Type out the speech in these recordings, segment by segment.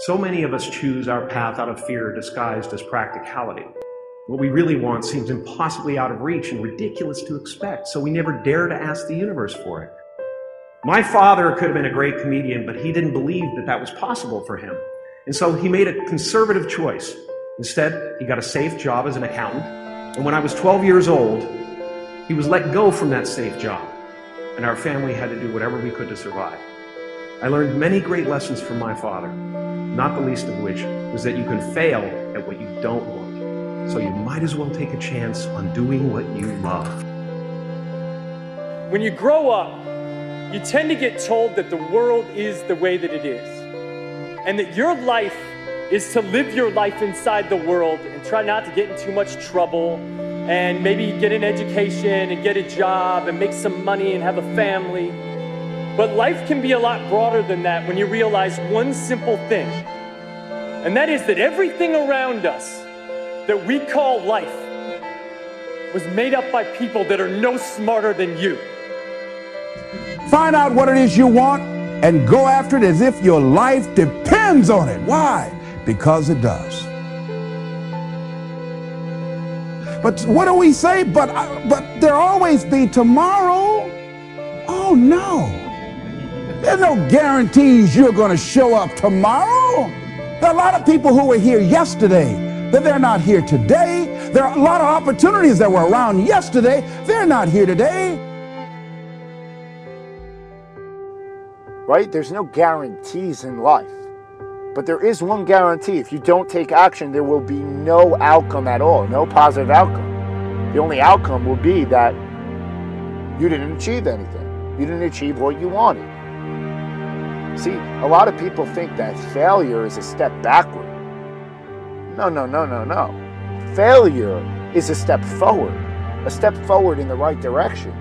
So many of us choose our path out of fear disguised as practicality. What we really want seems impossibly out of reach and ridiculous to expect, so we never dare to ask the universe for it. My father could have been a great comedian, but he didn't believe that that was possible for him. And so he made a conservative choice. Instead, he got a safe job as an accountant. And when I was 12 years old, he was let go from that safe job. And our family had to do whatever we could to survive. I learned many great lessons from my father, not the least of which was that you can fail at what you don't want. So you might as well take a chance on doing what you love. When you grow up, you tend to get told that the world is the way that it is, and that your life is to live your life inside the world and try not to get in too much trouble and maybe get an education and get a job and make some money and have a family. But life can be a lot broader than that when you realize one simple thing, and that is that everything around us that we call life was made up by people that are no smarter than you. Find out what it is you want and go after it as if your life depends on it. Why? Because it does. But what do we say? But there'll always be tomorrow. Oh no. There's no guarantees you're going to show up tomorrow. There are a lot of people who were here yesterday that they're not here today. There are a lot of opportunities that were around yesterday. They're not here today. Right? There's no guarantees in life. But there is one guarantee. If you don't take action, there will be no outcome at all, no positive outcome. The only outcome will be that you didn't achieve anything. You didn't achieve what you wanted. See, a lot of people think that failure is a step backward. No, no, no, no, no. Failure is a step forward in the right direction.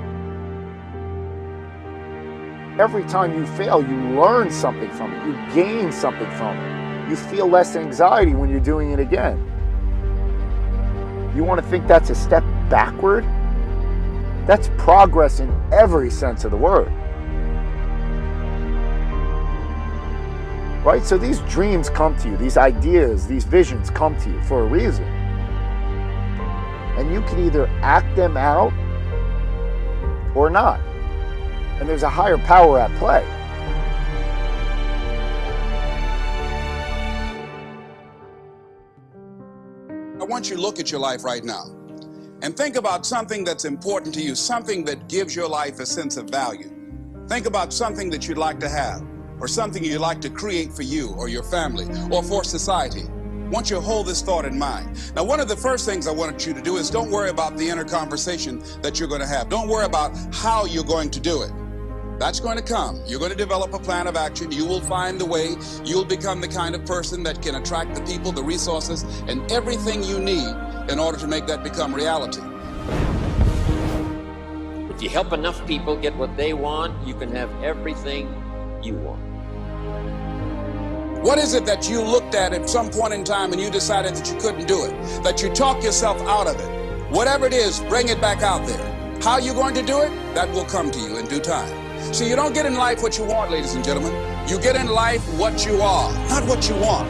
Every time you fail, you learn something from it. You gain something from it. You feel less anxiety when you're doing it again. You want to think that's a step backward? That's progress in every sense of the word. Right? So these dreams come to you, these ideas, these visions come to you for a reason. And you can either act them out or not. And there's a higher power at play. I want you to look at your life right now and think about something that's important to you, something that gives your life a sense of value. Think about something that you'd like to have, or something you'd like to create for you or your family or for society. I want you to hold this thought in mind. Now, one of the first things I want you to do is don't worry about the inner conversation that you're going to have. Don't worry about how you're going to do it. That's going to come. You're going to develop a plan of action. You will find the way. You'll become the kind of person that can attract the people, the resources, and everything you need in order to make that become reality. If you help enough people get what they want, you can have everything you want. What is it that you looked at some point in time and you decided that you couldn't do it? That you talked yourself out of it? Whatever it is, bring it back out there. How you're going to do it? That will come to you in due time. See, you don't get in life what you want, ladies and gentlemen. You get in life what you are, not what you want.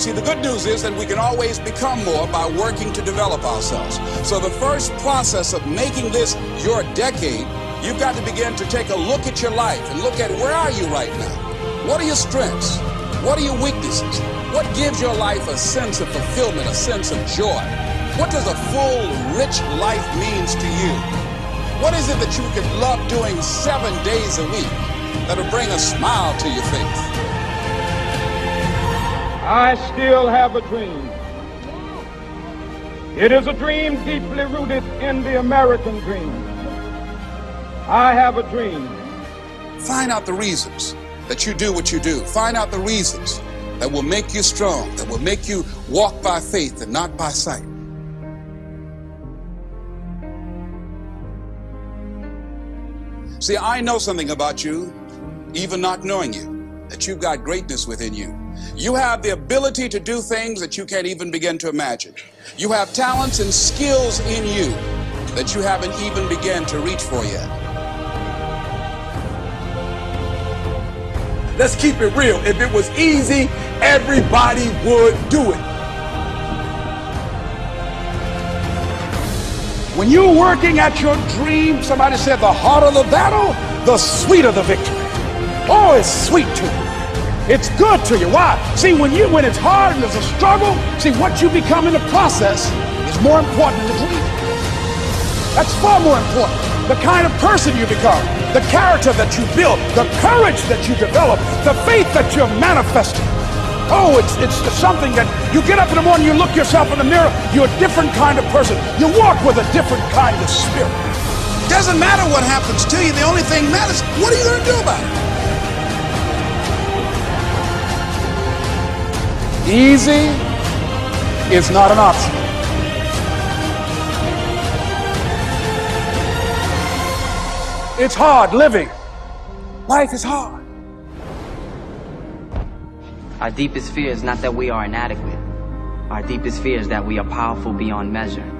See, the good news is that we can always become more by working to develop ourselves. So the first process of making this your decade, you've got to begin to take a look at your life and look at where are you right now? What are your strengths? What are your weaknesses? What gives your life a sense of fulfillment, a sense of joy? What does a full, rich life means to you? What is it that you could love doing 7 days a week that'll bring a smile to your face? I still have a dream. It is a dream deeply rooted in the American dream. I have a dream. Find out the reasons that you do what you do. Find out the reasons that will make you strong, that will make you walk by faith and not by sight. See, I know something about you, even not knowing you, that you've got greatness within you. You have the ability to do things that you can't even begin to imagine. You have talents and skills in you that you haven't even begun to reach for yet. Let's keep it real. If it was easy, everybody would do it. When you're working at your dream, somebody said the harder the battle, the sweeter the victory. Oh, it's sweet to you. It's good to you. Why? See, when it's hard and there's a struggle, see, what you become in the process is more important than the dream. That's far more important. The kind of person you become, the character that you build, the courage that you develop, the faith that you're manifesting. Oh, it's something that you get up in the morning, you look yourself in the mirror, you're a different kind of person. You walk with a different kind of spirit. Doesn't matter what happens to you. The only thing matters, what are you going to do about it? Easy is not an option. It's hard living. Life is hard. Our deepest fear is not that we are inadequate. Our deepest fear is that we are powerful beyond measure.